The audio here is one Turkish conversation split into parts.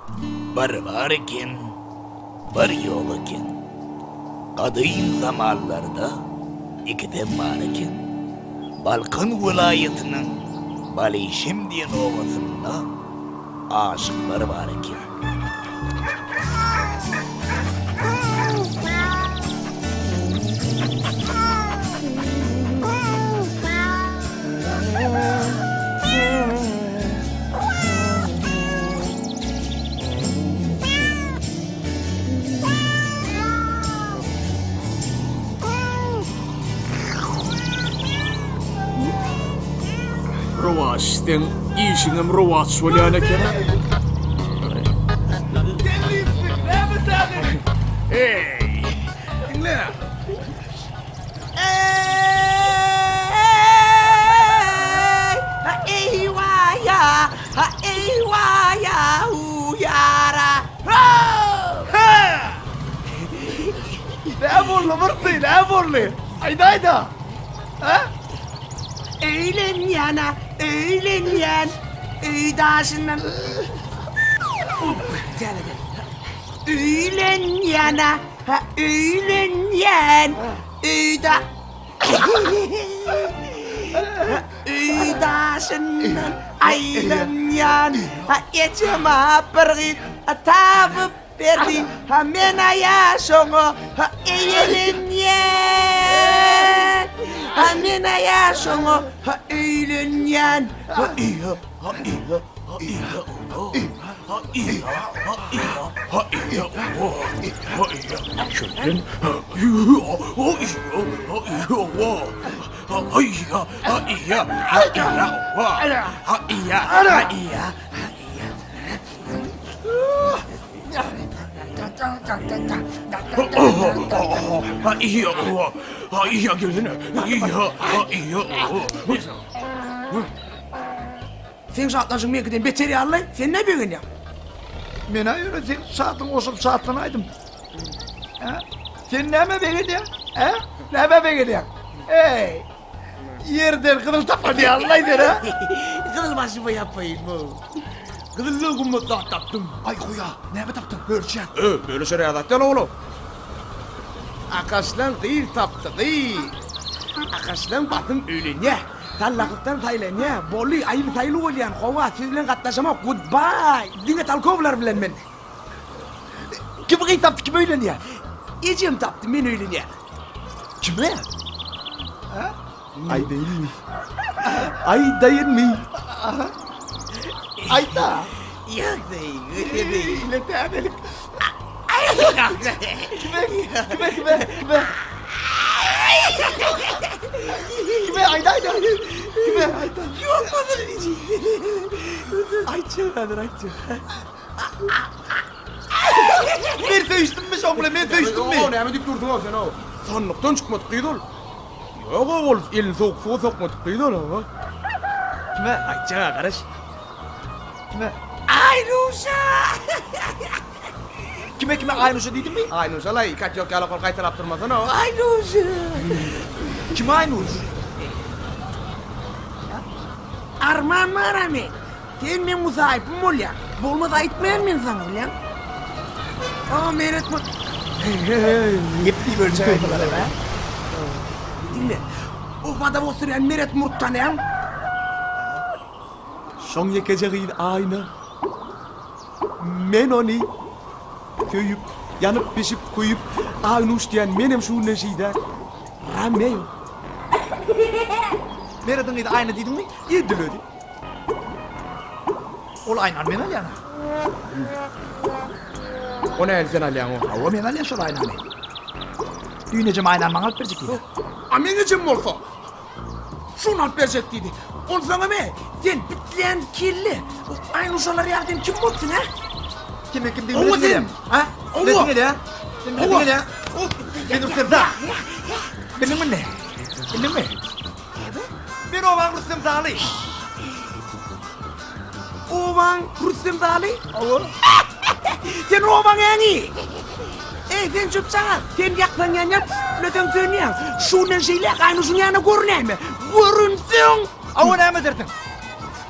Bir var iken, bir yok iken. Kadim zamanlarda ikiden var iken. Balkan vilayetinin Balişim diyen ovasında aşıklar var iken. Ruvasten işinin ruvat söyleyene kere. Hey, dinle. Eyvah ya uyara. Ne borlu mırtı, ne borlu? Hayda. Ha? Öğlen yana, öğlen yan. Öğdaşından. Öğlen yana, öğlen yan. Öğdaşından aylan yan. Geçeme bir tavıp verdi. Mena yaşonu eğlen yan. Mena yaşonu eğlen yan. Sen saatlaşın mekiden beteri Allah'ın, sen ne bilin ya? Ben öyle sen saatin olsun saatlanaydım. Sen ne mi bilin ya? Ne mi bilin ya? Hey! Yerden kızıl tapma diye Allah'ın ha? Kızılbaşı mı yapayım bu? Kızıllığımı da taptım. Ay koya, ne mi taptın? Göreceğim. Böyle şuraya zaten oğlum. Akaslan kıyır taptı kıyır. Akaslan batın öğlenye. Tallaklıktan taylenye. Bolu ayıl taylı olayan kova sizle katlaşama goodbye. Dinle talkovlar bilen ben. Kim kıyır taptı kim öğlenye? Ecem taptı ben öğlenye. Kime? Ay değil mi? Ay değil mi? Ay da. Yok değil, öyle değil. Ne tanelik. Kime? Kime ayda? Kime ayda? Yok mudur hiç? Ayça. Ben söyüştüm mü şomle, ben söyüştüm mü? Ne deyip durdun o sen o? Sanlıktan çıkmadık kıydın. Yok oğul, elin soğuk suya sokmadık kıydın ha. Kime? Ayça karış. Kime? Aynuşa! Kime Aynuşa dedim mi? Aynı lay, kaç yok yalakol kaytarap durmasın o. Aynuşa! Kime Aynuş? Arman maramet. Sen men musahipim ol ya. Bolmasa aytmayan men sana ulan. Myrat mı? Yepli bölçe aydılar be. Dinle. Ufada oturuyan Myrat Murt'tan ya. Şon yekeceğin ayna. Men onu köyüp, yanıp pişip koyup Aynuş diyen benim şu neşide Rameo. Myrat'ın idi ayna dedim mi? Yedilöydü. Ol aynan men alyana. O ne elsen alyan o? O men alyan şol aynanı. Düğünecem aynan bana alıp verecek dedi. Aminicim olsa. Şunu alıp verecek dedi. On sana me? Sen bitleyen kirli. Aynuşaları yerden kim bulsun ha? Kim değil Oğuz dedim. Ha? Oğuz. Ne dinle ya? Ne dinle ya? Benim sırda. Benim mi ne? Benim mi? Ben ovan Rüstem Zali. Ovan Rüstem Zali? Olur. Sen ovan yani. Sen çöpçağın. Sen yaktan yanyan. Lütfen söyleyeyim. Şunun şeyle aynısını yana görüneyim mi? Görünsün. Avu ne mi derdin?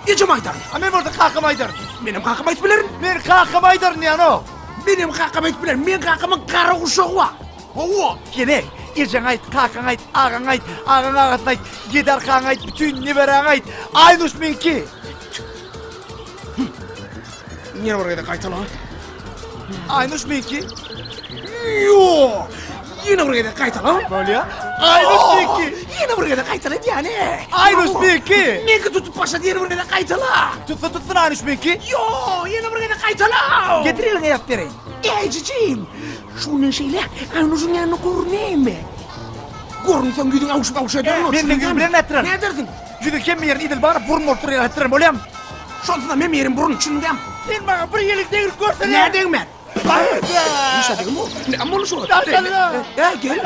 Ecem aytar. Amen burada kakam aydır. Benim kakam ayt bilerin. Men kakam aydır ne ano? Benim kakam ayt bilerin. Men kakamın kara uşağı var. Owa. Kene, ecen ayt, kakan ayt, ağan ayt, ağan ağatın ayt, gider kan ayt, bütün niberen ayt. Aynus menki. Niye oraya da kaytala? Aynus menki. Yo. Yine oraya da kaytala. Böyle ya? Aynus menki. Yine oraya da kaytala yani. Aynus menki. Ne ki tutup başa diye oraya da kaytala. Tutsun aynus menki. Yo, yine oraya da kaytala. Getirelim ayakları. Cicim. Şunun şeyle, aynusun yanına korunayım mı? Korunsan gidin avuç ederim. Ben de gübülen ettiren. Ne edersin? Jüdü kem yerin idil bana burun ortaya ettiren bolem. Şonsa ben yerim burun içindeyim. Ben bana bir yelik değil görsene. Ne edeyim ben? Hayır. İşte dedim o. Ne ama onu şu. Gel. Gel.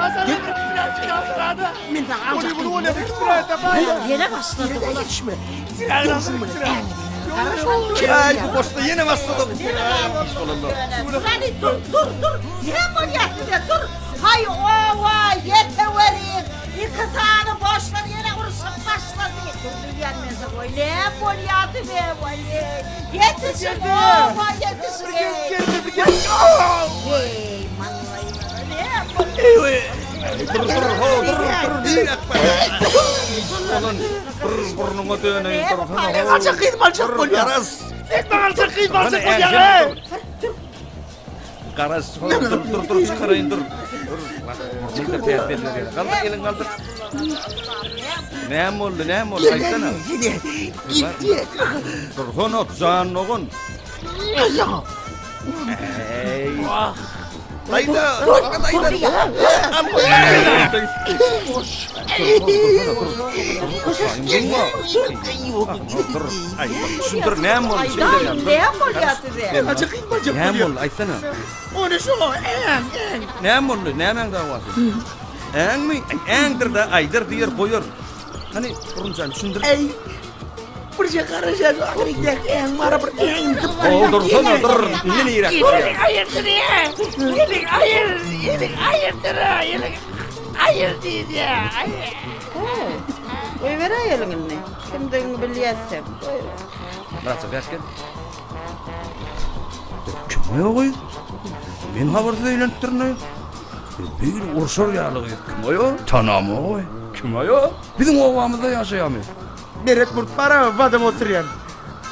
Min sana Bunu amca. bunu ne bitireyim ben. Yere başladı ulan. Geçme. Ay bu boşta yine başladım. Ulan dur. Ne manyak dur. Hay ova yeteverin. İkisini boşlar yere vuruşup başladı. Dur gelmeze koy. Ne bolyatı be vali. Yetişin ova yetişin. Hey manlayı. Ne bolyatı. Burnuma döneyim. Alçak bolya. Karas. Etme alçak bolya. Karas. Dur çıkarayım dur. Dur. Kaldır elin kaldır. Ne oldu? Aytsana. Gitti. Dur honot can oğun. Eyvah. Dayda. Dur ne oldu? Aydan ne bolyatı be. Ne oldu? Aytsana. Onu şu Ne oldu? Ne davası? En mi? Endir de aydır diyor koyuyor. Hani kuruncan düşündür. Ey. Buraya karışacağız. Akırıkta en mara bir en Dur sana dur. Ne irak? Hayırdır ya. Hayır değil ya. Koy ver ayelini. Kimden biliyorsun. Nasıl gerçekten? Kim o koy? Men habersiz eğlentirne. Bir ursur yalı. Kim o? Tanam o. Kim o? Bizim ovamızda yaşayamıyor. Neret burt para vadam oturuyan.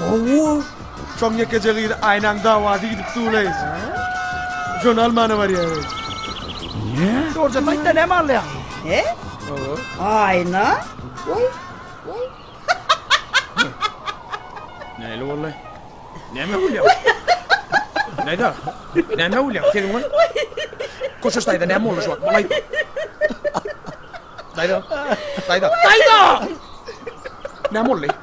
Oo. Çok yakacağıydı aynen davası gidip tuğlayız. Şun Almanı var ya. Ne? Doğruca taşta ne mal ya? He? Ayna. Koy. Ne lo vallahi? Ne mi oluyor? Dayda. Ne oluyor? Senin var? Koşuş dayda ne olmuş bak. Vallahi. Dayda. Ne oluyor?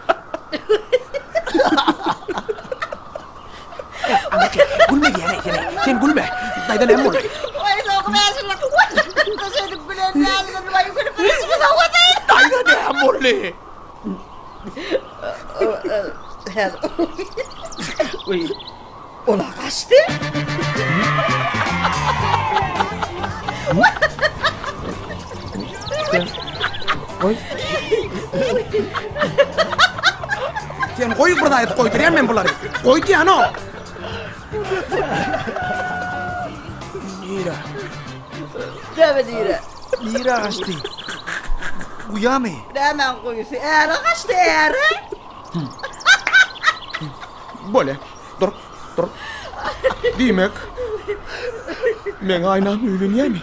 Ama gülme yani. Sen gülme. Dayda ne oluyor? Ay okumayasın lan. Kasaydık gülen ne aldın vay yukarı parası mı savladın? Dayda ne oluyor? Uy. Ola kaçtı. Koy. Sen koy burada koyduruyan ben bunları. Koy diye ano. Nira. Deme dire. Nira kaçtı. Uyamı. Hemen koyuyorsun. Eğer kaçtı eğer. Böyle. Dur. Demek. Ben aynam öyle mi?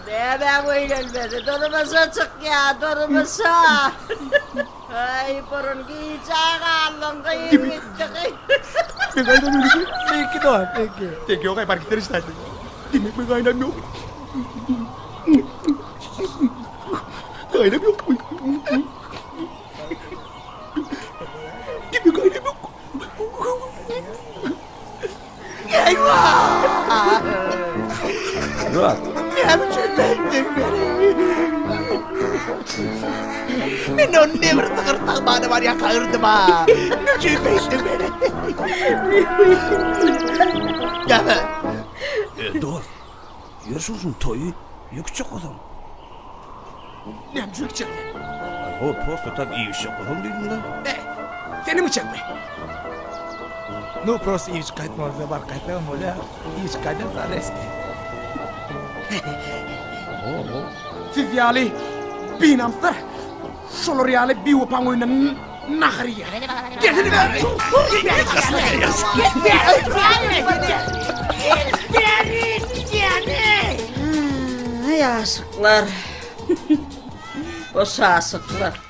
Hemen oynanmadı. Durması çık ya. Durması. Ay burun giyeceğin alın. Kıyım gitti. Ben aynam öyle mi? Peki doğru peki. Peki yok fark ettir işte. Demek ben aynam yok. Aynam yok. Demek aynam yok. Murat. Ne biçim ettin beni? Ben onu ne bir tıkırtık bana var ya kağırdım ha. Ne biçim ettin beni? Gel. Dur. Yaşıyorsun toyu. Yüksek adam. Ne biçim O просто так iyi iş yapalım dedim de. Senin için mi? No pros iyi çıkartma orada var kayıtlarım öyle. İyi çıkartma reski. Siz yali binamsa şolur yali bir upan oyunun nahriye. Gelin be. Ay Ashyklar. Boş Ashyklar.